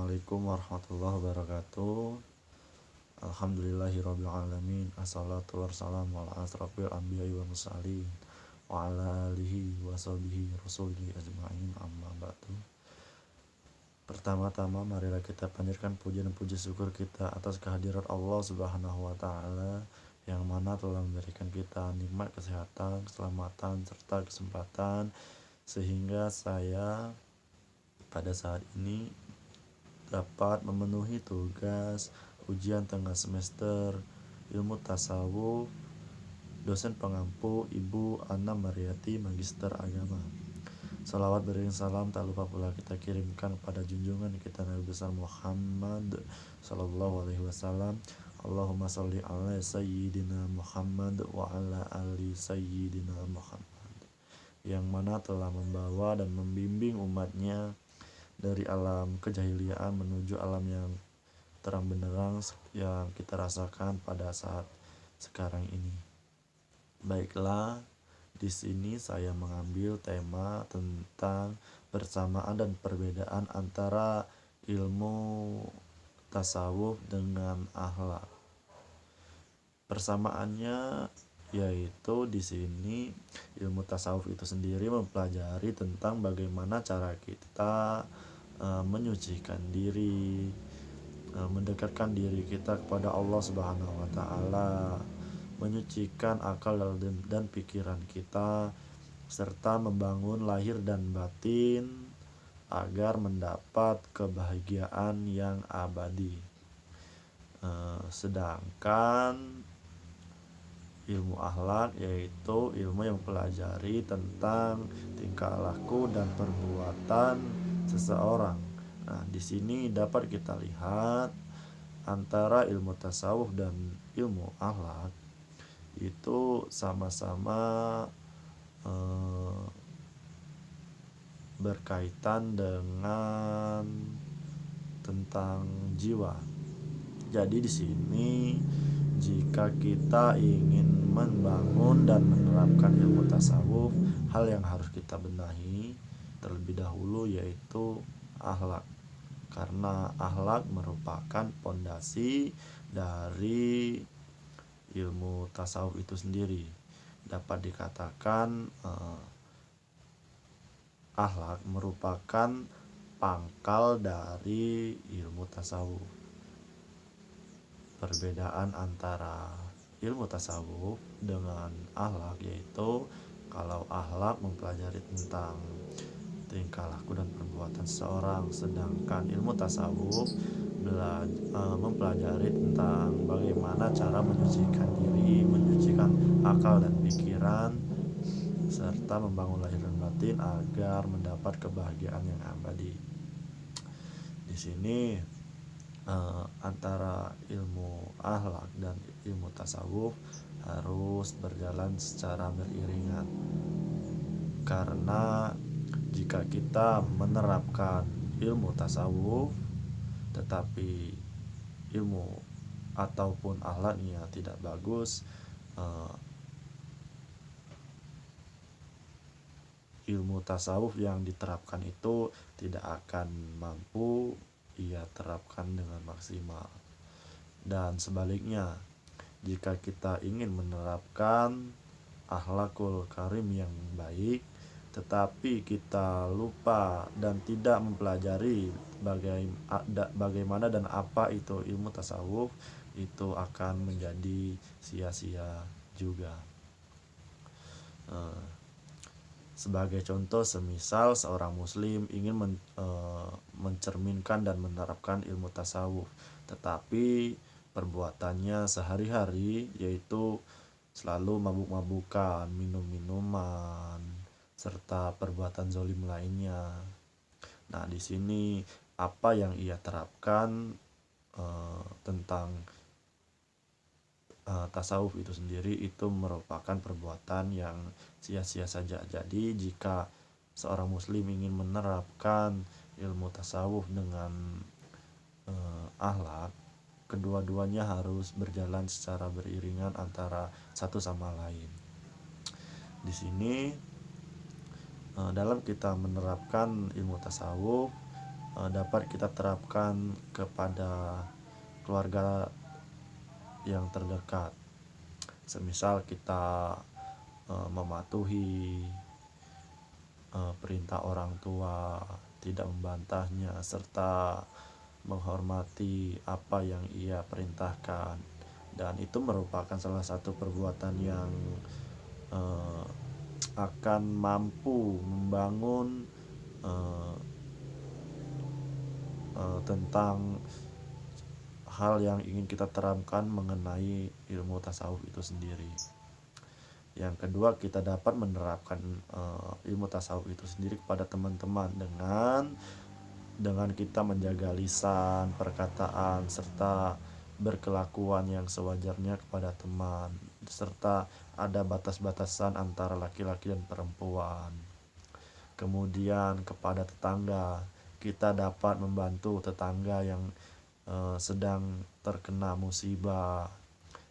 Assalamualaikum warahmatullahi wabarakatuh. Alhamdulillahirabbil alamin. Assalatu wassalamu ala asrofil anbiya'i wal mursalin wa ala alihi wa sahbihi rasulihi ajma'in, amma ba'du. Pertama-tama marilah kita panjatkan puji dan puji syukur kita atas kehadirat Allah Subhanahu wa taala yang mana telah memberikan kita nikmat kesehatan, keselamatan serta kesempatan sehingga saya pada saat ini dapat memenuhi tugas ujian tengah semester ilmu tasawuf dosen pengampu Ibu Ana Mariati, Magister Agama. Salawat beriring salam tak lupa pula kita kirimkan kepada junjungan kita Nabi besar Muhammad sallallahu alaihi wasallam. Allahumma sholli ala sayyidina Muhammad wa ala ali sayyidina Muhammad, yang mana telah membawa dan membimbing umatnya dari alam kejahiliaan menuju alam yang terang benderang yang kita rasakan pada saat sekarang ini. Baiklah, di sini saya mengambil tema tentang persamaan dan perbedaan antara ilmu tasawuf dengan akhlak. Persamaannya yaitu di sini ilmu tasawuf itu sendiri mempelajari tentang bagaimana cara kita menyucikan diri, mendekatkan diri kita kepada Allah Subhanahu wa taala, menyucikan akal dan pikiran kita serta membangun lahir dan batin agar mendapat kebahagiaan yang abadi. Sedangkan ilmu akhlak yaitu ilmu yang mempelajari tentang tingkah laku dan perbuatan seseorang. Nah, di sini dapat kita lihat antara ilmu tasawuf dan ilmu akhlak itu sama-sama berkaitan dengan tentang jiwa. Jadi di sini jika kita ingin membangun dan menerapkan ilmu tasawuf, hal yang harus kita benahi terlebih dahulu yaitu akhlak. Karena akhlak merupakan pondasi dari ilmu tasawuf itu sendiri. Dapat dikatakan akhlak merupakan pangkal dari ilmu tasawuf. Perbedaan antara ilmu tasawuf dengan akhlak yaitu kalau akhlak mempelajari tentang tingkah laku dan perbuatan seseorang, sedangkan ilmu tasawuf mempelajari tentang bagaimana cara menyucikan diri, menyucikan akal dan pikiran serta membangun lahir dan batin agar mendapat kebahagiaan yang abadi. Di sini antara ilmu akhlak dan ilmu tasawuf harus berjalan secara beriringan, karena jika kita menerapkan ilmu tasawuf tetapi ilmu ataupun akhlaknya tidak bagus, ilmu tasawuf yang diterapkan itu tidak akan mampu ia terapkan dengan maksimal. Dan sebaliknya, jika kita ingin menerapkan akhlakul karim yang baik tetapi kita lupa dan tidak mempelajari bagaimana dan apa itu ilmu tasawuf, itu akan menjadi sia-sia juga. Sebagai contoh, semisal seorang muslim ingin mencerminkan dan menerapkan ilmu tasawuf, tetapi perbuatannya sehari-hari yaitu selalu mabuk-mabukan, minum-minuman, serta perbuatan zalim lainnya. Nah, di sini apa yang ia terapkan tentang tasawuf itu sendiri itu merupakan perbuatan yang sia-sia saja. Jadi jika seorang muslim ingin menerapkan ilmu tasawuf dengan akhlak, kedua-duanya harus berjalan secara beriringan antara satu sama lain. Di sini dalam kita menerapkan ilmu tasawuf, dapat kita terapkan kepada keluarga yang terdekat. Semisal kita mematuhi perintah orang tua, tidak membantahnya, serta menghormati apa yang ia perintahkan. Dan itu merupakan salah satu perbuatan yang eh, akan mampu membangun eh, tentang hal yang ingin kita terapkan mengenai ilmu tasawuf itu sendiri. Yang kedua, kita dapat menerapkan ilmu tasawuf itu sendiri kepada teman-teman dengan kita menjaga lisan, perkataan, serta berkelakuan yang sewajarnya kepada teman, serta ada batas-batasan antara laki-laki dan perempuan. Kemudian kepada tetangga, kita dapat membantu tetangga yang sedang terkena musibah,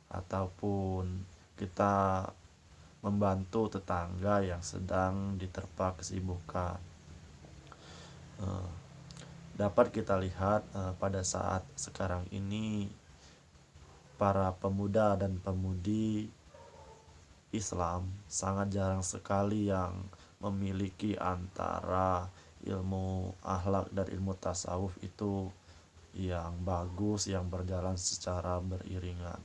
ataupun kita membantu tetangga yang sedang diterpa kesibukan. Dapat kita lihat pada saat sekarang ini para pemuda dan pemudi Islam sangat jarang sekali yang memiliki antara ilmu akhlak dan ilmu tasawuf itu yang bagus, yang berjalan secara beriringan.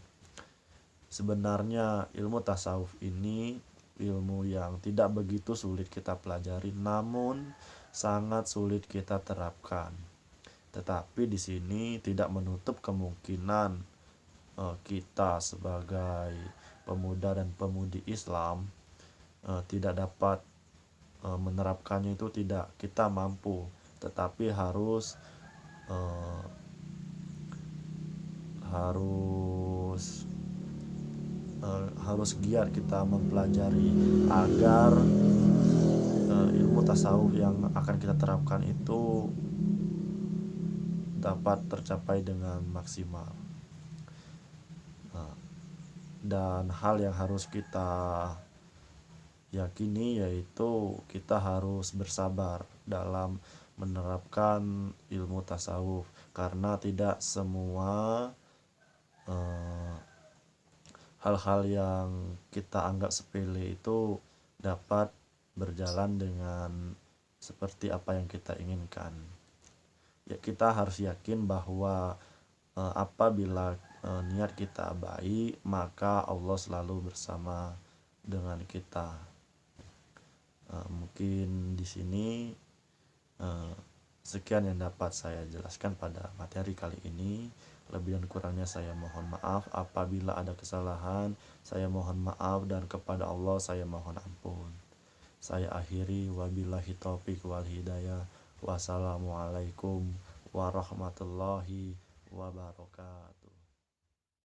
Sebenarnya ilmu tasawuf ini ilmu yang tidak begitu sulit kita pelajari, namun sangat sulit kita terapkan. Tetapi di sini tidak menutup kemungkinan kita sebagai pemuda dan pemudi Islam tidak dapat menerapkannya, itu tidak, kita mampu, tetapi harus giat kita mempelajari agar ilmu tasawuf yang akan kita terapkan itu dapat tercapai dengan maksimal. Dan hal yang harus kita yakini yaitu kita harus bersabar dalam menerapkan ilmu tasawuf, karena tidak semua hal-hal yang kita anggap sepele itu dapat berjalan dengan seperti apa yang kita inginkan. Ya, kita harus yakin bahwa apabila niat kita baik, maka Allah selalu bersama dengan kita. Mungkin di sini sekian yang dapat saya jelaskan pada materi kali ini. Lebih dan kurangnya saya mohon maaf. Apabila ada kesalahan, saya mohon maaf, dan kepada Allah saya mohon ampun. Saya akhiri, wabillahi taufiq wal hidayah. Wassalamualaikum warahmatullahi wabarakatuh.